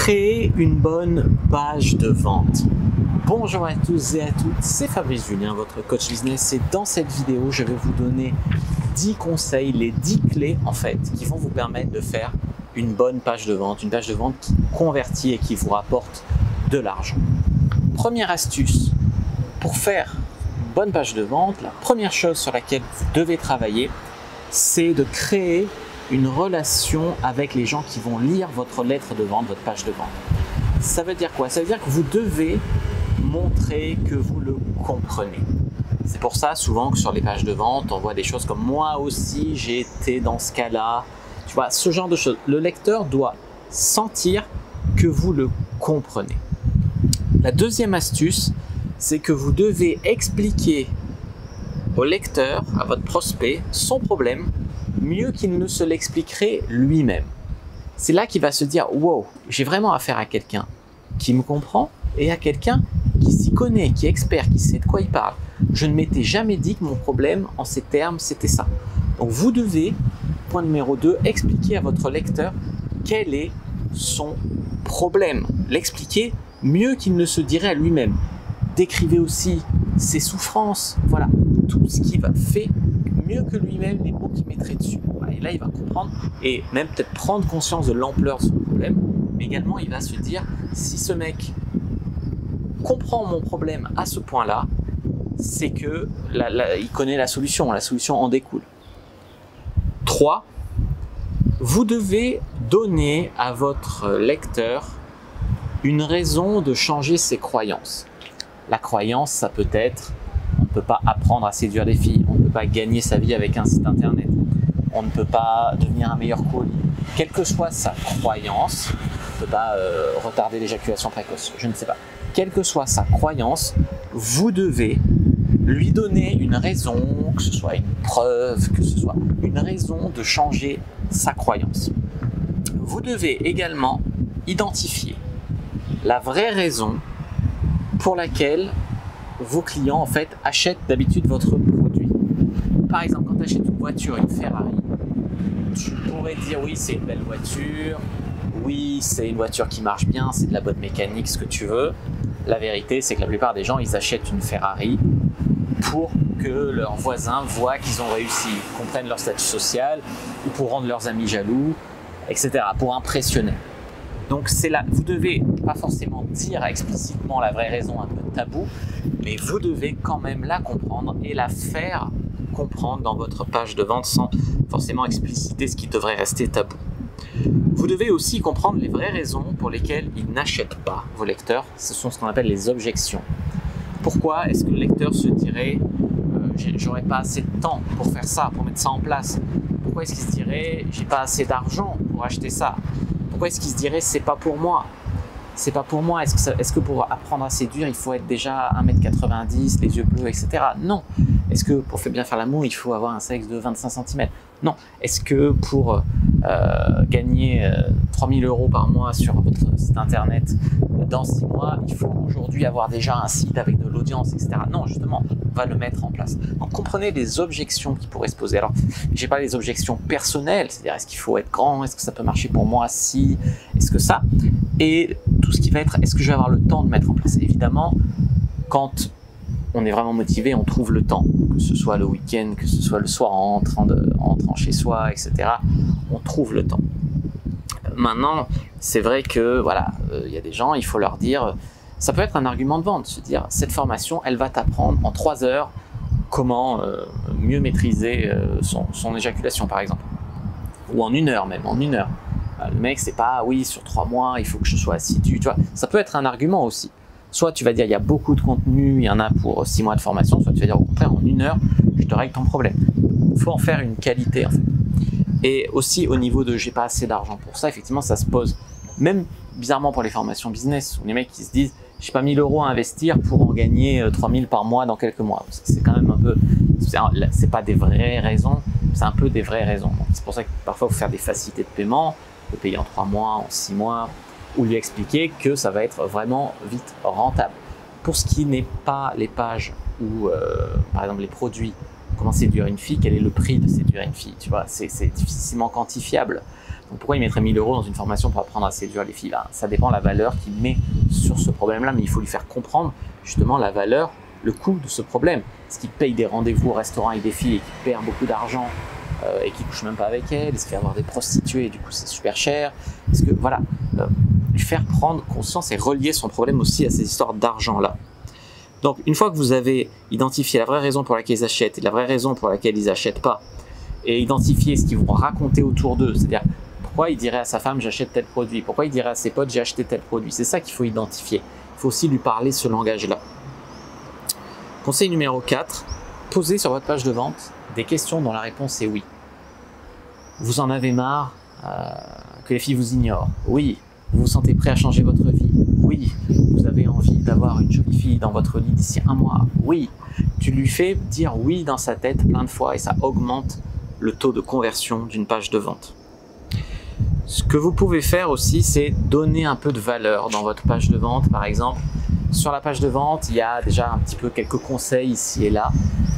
Créer une bonne page de vente. Bonjour à tous et à toutes, c'est Fabrice Julien, votre coach business, et dans cette vidéo, je vais vous donner 10 conseils, les 10 clés en fait, qui vont vous permettre de faire une bonne page de vente, une page de vente qui convertit et qui vous rapporte de l'argent. Première astuce, pour faire une bonne page de vente, la première chose sur laquelle vous devez travailler, c'est de créer une relation avec les gens qui vont lire votre lettre de vente, votre page de vente. Ça veut dire quoi? Ça veut dire que vous devez montrer que vous le comprenez. C'est pour ça souvent que sur les pages de vente, on voit des choses comme « moi aussi j'ai été dans ce cas-là ». Tu vois, ce genre de choses. Le lecteur doit sentir que vous le comprenez. La deuxième astuce, c'est que vous devez expliquer au lecteur, à votre prospect, son problème mieux qu'il ne se l'expliquerait lui-même. C'est là qu'il va se dire « wow, j'ai vraiment affaire à quelqu'un qui me comprend et à quelqu'un qui s'y connaît, qui est expert, qui sait de quoi il parle. Je ne m'étais jamais dit que mon problème en ces termes, c'était ça. » Donc vous devez, point numéro 2, expliquer à votre lecteur quel est son problème. L'expliquer mieux qu'il ne se dirait à lui-même. Décrivez aussi ses souffrances, voilà, tout ce qui va faire mieux que lui-même les mots qu'il mettrait dessus. Et là, il va comprendre et même peut-être prendre conscience de l'ampleur de son problème, mais également, il va se dire, si ce mec comprend mon problème à ce point-là, c'est que il connaît la solution en découle. 3. Vous devez donner à votre lecteur une raison de changer ses croyances. La croyance, ça peut être on ne peut pas apprendre à séduire les filles, on ne peut pas gagner sa vie avec un site internet, on ne peut pas devenir un meilleur colis. Quelle que soit sa croyance, on ne peut pas retarder l'éjaculation précoce, je ne sais pas. Quelle que soit sa croyance, vous devez lui donner une raison, que ce soit une preuve, que ce soit une raison de changer sa croyance. Vous devez également identifier la vraie raison pour laquelle vos clients en fait achètent d'habitude votre produit. Par exemple, quand tu achètes une voiture, une Ferrari, tu pourrais dire oui, c'est une belle voiture, oui, c'est une voiture qui marche bien, c'est de la bonne mécanique, ce que tu veux. La vérité, c'est que la plupart des gens, ils achètent une Ferrari pour que leurs voisins voient qu'ils ont réussi, comprennent leur statut social, ou pour rendre leurs amis jaloux, etc., pour impressionner. Donc c'est là, vous devez pas forcément dire explicitement la vraie raison un peu tabou, mais vous devez quand même la comprendre et la faire comprendre dans votre page de vente sans forcément expliciter ce qui devrait rester tabou. Vous devez aussi comprendre les vraies raisons pour lesquelles ils n'achètent pas vos lecteurs. Ce sont ce qu'on appelle les objections. Pourquoi est-ce que le lecteur se dirait j'aurais pas assez de temps pour faire ça, pour mettre ça en place? Pourquoi est-ce qu'il se dirait j'ai pas assez d'argent pour acheter ça? Pourquoi est-ce qu'il se dirait c'est pas pour moi? C'est pas pour moi. Est-ce que pour apprendre à séduire, il faut être déjà 1m90, les yeux bleus, etc. Non. Est-ce que pour bien faire l'amour, il faut avoir un sexe de 25 cm? Non. Est-ce que pour gagner 3000 € par mois sur votre site internet dans 6 mois, il faut aujourd'hui avoir déjà un site avec de l'audience, etc. Non, justement, on va le mettre en place. Donc comprenez les objections qui pourraient se poser. Alors, j'ai pas les objections personnelles, c'est-à-dire est-ce qu'il faut être grand, est-ce que ça peut marcher pour moi, si, est-ce que ça, et tout ce qui va être, est-ce que je vais avoir le temps de mettre en place? Évidemment, quand on est vraiment motivé, on trouve le temps, que ce soit le week-end, que ce soit le soir en rentrant chez soi, etc. On trouve le temps. Maintenant, c'est vrai que voilà, y a des gens, il faut leur dire, ça peut être un argument de vente, se dire cette formation, elle va t'apprendre en 3 heures comment mieux maîtriser son éjaculation par exemple, ou en 1 heure même, en 1 heure. Le mec, c'est pas oui, sur 3 mois, il faut que je sois assidu, tu vois. Ça peut être un argument aussi. Soit tu vas dire il y a beaucoup de contenu, il y en a pour 6 mois de formation, soit tu vas dire au contraire en 1 heure, je te règle ton problème. Il faut en faire une qualité en fait. Et aussi au niveau de j'ai pas assez d'argent pour ça, effectivement ça se pose. Même bizarrement pour les formations business, où les mecs qui se disent j'ai pas 1000 € à investir pour en gagner 3000 par mois dans quelques mois. C'est quand même un peu, c'est pas des vraies raisons, c'est un peu des vraies raisons. C'est pour ça que parfois il faut faire des facilités de paiement, de payer en 3 mois, en 6 mois, ou lui expliquer que ça va être vraiment vite rentable. Pour ce qui n'est pas les pages où, par exemple, les produits, comment séduire une fille, quel est le prix de séduire une fille, tu vois, c'est difficilement quantifiable. Donc pourquoi il mettrait 1000 € dans une formation pour apprendre à séduire les filles? Ça dépend de la valeur qu'il met sur ce problème-là, mais il faut lui faire comprendre justement la valeur, le coût de ce problème. Est-ce qu'il paye des rendez-vous au restaurant avec des filles et qu'il perd beaucoup d'argent et qu'il ne couche même pas avec elles? Est-ce qu'il va avoir des prostituées et du coup c'est super cher? Est-ce que voilà, lui faire prendre conscience et relier son problème aussi à ces histoires d'argent-là. Donc une fois que vous avez identifié la vraie raison pour laquelle ils achètent et la vraie raison pour laquelle ils n'achètent pas, et identifié ce qu'ils vont raconter autour d'eux, c'est-à-dire pourquoi il dirait à sa femme j'achète tel produit, pourquoi il dirait à ses potes j'ai acheté tel produit, c'est ça qu'il faut identifier. Il faut aussi lui parler ce langage-là. Conseil numéro 4, posez sur votre page de vente des questions dont la réponse est oui. Vous en avez marre que les filles vous ignorent? Oui. Vous vous sentez prêt à changer votre vie? Oui. Vous avez envie d'avoir une jolie fille dans votre lit d'ici 1 mois? Oui. Tu lui fais dire oui dans sa tête plein de fois et ça augmente le taux de conversion d'une page de vente. Ce que vous pouvez faire aussi, c'est donner un peu de valeur dans votre page de vente. Par exemple, sur la page de vente, il y a déjà un petit peu quelques conseils ici et là.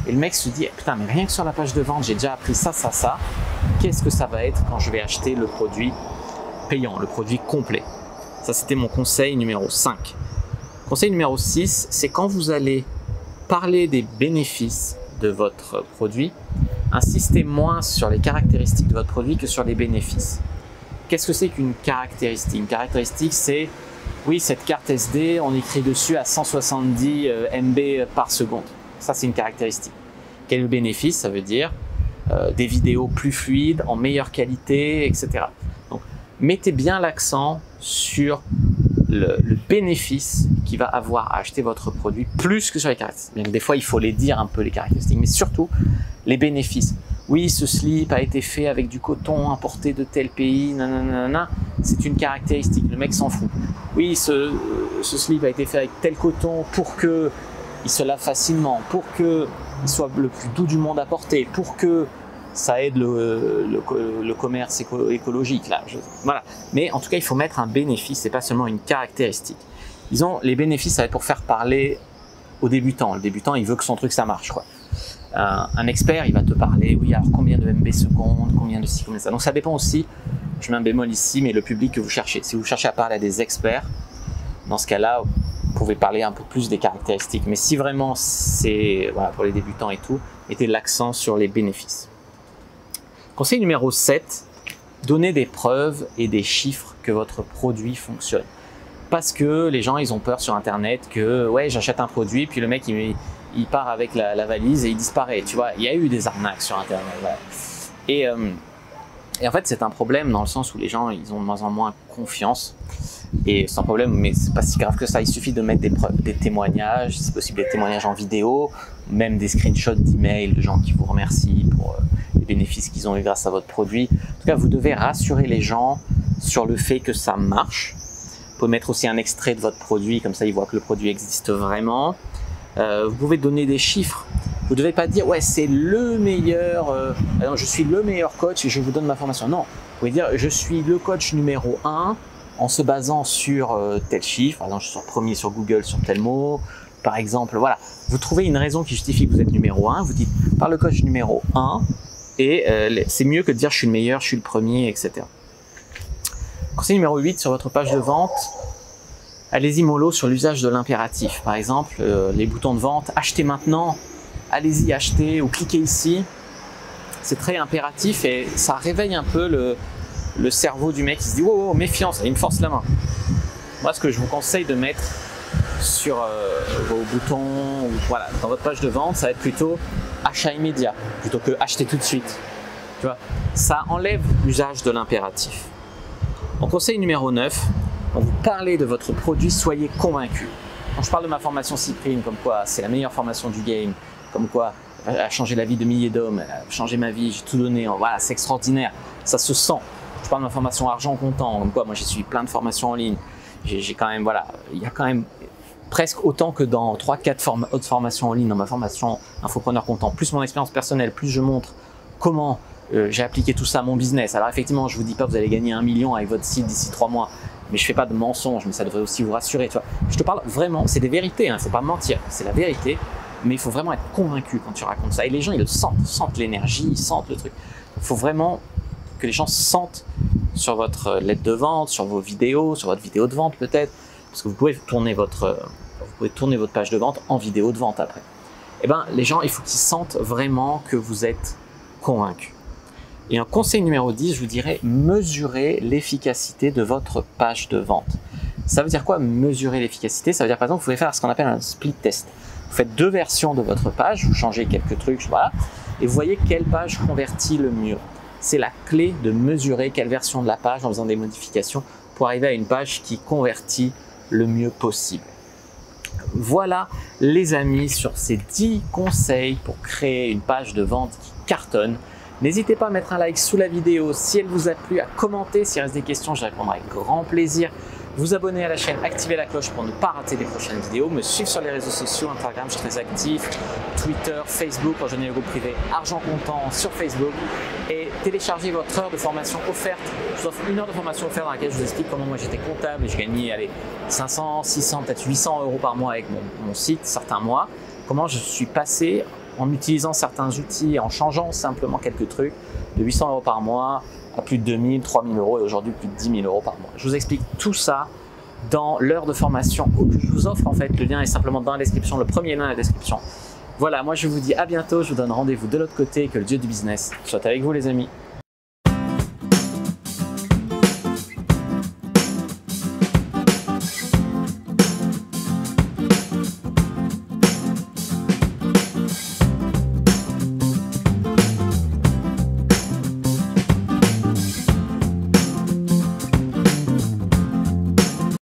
Et le mec se dit, putain, mais rien que sur la page de vente, j'ai déjà appris ça, ça, ça. Qu'est-ce que ça va être quand je vais acheter le produit payant, le produit complet? Ça, c'était mon conseil numéro 5. Conseil numéro 6, c'est quand vous allez parler des bénéfices de votre produit, insistez moins sur les caractéristiques de votre produit que sur les bénéfices. Qu'est-ce que c'est qu'une caractéristique? Une caractéristique, c'est, oui, cette carte SD, on écrit dessus à 170 MB par seconde. Ça, c'est une caractéristique. Quel est le bénéfice? Ça veut dire des vidéos plus fluides, en meilleure qualité, etc. Donc, mettez bien l'accent sur le bénéfice qu'il va avoir à acheter votre produit plus que sur les caractéristiques. Bien que des fois, il faut les dire un peu, les caractéristiques, mais surtout les bénéfices. Oui, ce slip a été fait avec du coton importé de tel pays, nanana, c'est une caractéristique, le mec s'en fout. Oui, ce slip a été fait avec tel coton pour que il se lave facilement, pour qu'il soit le plus doux du monde à porter, pour que ça aide le commerce écologique. Là. Voilà. Mais en tout cas, il faut mettre un bénéfice, c'est pas seulement une caractéristique. Disons, les bénéfices, ça va être pour faire parler au débutant. Le débutant, il veut que son truc, ça marche, quoi. Un expert, il va te parler, oui, alors combien de MB secondes, combien de ci, combien de ça. Donc ça dépend aussi, je mets un bémol ici, mais le public que vous cherchez. Si vous cherchez à parler à des experts, dans ce cas-là, vous pouvez parler un peu plus des caractéristiques. Mais si vraiment c'est voilà, pour les débutants et tout, mettez l'accent sur les bénéfices. Conseil numéro 7, donnez des preuves et des chiffres que votre produit fonctionne. Parce que les gens, ils ont peur sur Internet que, ouais, j'achète un produit, puis le mec, il part avec la valise et il disparaît. Tu vois, il y a eu des arnaques sur Internet. Voilà. Et en fait, c'est un problème dans le sens où les gens, ils ont de moins en moins confiance. Et c'est un problème, mais c'est pas si grave que ça. Il suffit de mettre des preuves, des témoignages, si possible des témoignages en vidéo, même des screenshots d'emails de gens qui vous remercient pour les bénéfices qu'ils ont eu grâce à votre produit. En tout cas, vous devez rassurer les gens sur le fait que ça marche. Vous pouvez mettre aussi un extrait de votre produit, comme ça ils voient que le produit existe vraiment. Vous pouvez donner des chiffres. Vous ne devez pas dire, ouais, c'est le meilleur, non, je suis le meilleur coach et je vous donne ma formation. Non, vous pouvez dire, je suis le coach numéro 1 en se basant sur tel chiffre. Par exemple, je suis premier sur Google sur tel mot. Par exemple, voilà. Vous trouvez une raison qui justifie que vous êtes numéro 1. Vous dites, par le coach numéro 1. Et c'est mieux que de dire, je suis le meilleur, je suis le premier, etc. Conseil numéro 8 sur votre page de vente. Allez-y mollo sur l'usage de l'impératif. Par exemple, les boutons de vente, achetez maintenant, allez-y acheter ou cliquez ici. C'est très impératif et ça réveille un peu le cerveau du mec qui se dit wow, méfiance, il me force la main. Moi, ce que je vous conseille de mettre sur vos boutons, ou, voilà, dans votre page de vente, ça va être plutôt achat immédiat plutôt que acheter tout de suite. Tu vois, ça enlève l'usage de l'impératif. En conseil numéro 9, quand vous parlez de votre produit, soyez convaincu. Quand je parle de ma formation Cyprine, comme quoi c'est la meilleure formation du game, comme quoi elle a changé la vie de milliers d'hommes, elle a changé ma vie, j'ai tout donné, voilà, c'est extraordinaire, ça se sent. Je parle de ma formation argent comptant, comme quoi moi j'ai suivi plein de formations en ligne, j'ai quand même, voilà, il y a quand même presque autant que dans 3-4 autres formations en ligne dans ma formation Infopreneur Comptant, plus mon expérience personnelle, plus je montre comment j'ai appliqué tout ça à mon business. Alors effectivement, je vous dis pas que vous allez gagner 1 million avec votre site d'ici 3 mois, mais je fais pas de mensonges, mais ça devrait aussi vous rassurer. Tu vois. Je te parle vraiment, c'est des vérités, il ne faut pas mentir, c'est la vérité, mais il faut vraiment être convaincu quand tu racontes ça. Et les gens, ils le sentent l'énergie, ils sentent le truc. Il faut vraiment que les gens sentent sur votre lettre de vente, sur vos vidéos, sur votre vidéo de vente peut-être, parce que vous pouvez tourner votre page de vente en vidéo de vente après. Eh bien, les gens, il faut qu'ils sentent vraiment que vous êtes convaincu. Et un conseil numéro 10, je vous dirais, mesurez l'efficacité de votre page de vente. Ça veut dire quoi, mesurer l'efficacité? Ça veut dire, par exemple, vous pouvez faire ce qu'on appelle un split test. Vous faites 2 versions de votre page, vous changez quelques trucs, voilà, et vous voyez quelle page convertit le mieux. C'est la clé de mesurer quelle version de la page en faisant des modifications pour arriver à une page qui convertit le mieux possible. Voilà les amis sur ces 10 conseils pour créer une page de vente qui cartonne. N'hésitez pas à mettre un like sous la vidéo si elle vous a plu, à commenter, s'il reste des questions, je répondrai avec grand plaisir. Vous abonner à la chaîne, activer la cloche pour ne pas rater les prochaines vidéos, me suivre sur les réseaux sociaux, Instagram, je suis très actif, Twitter, Facebook, rejoignez le groupe privé Argent Comptant sur Facebook et téléchargez votre heure de formation offerte. Je vous offre une heure de formation offerte dans laquelle je vous explique comment moi j'étais comptable et je gagnais 500, 600, peut-être 800 € par mois avec mon site certains mois. Comment je suis passé en utilisant certains outils, en changeant simplement quelques trucs, de 800 € par mois à plus de 2000, 3000 € et aujourd'hui plus de 10 000 € par mois. Je vous explique tout ça dans l'heure de formation que je vous offre en fait. Le lien est simplement dans la description, le premier lien dans la description. Voilà, moi je vous dis à bientôt, je vous donne rendez-vous de l'autre côté, que le Dieu du business soit avec vous les amis.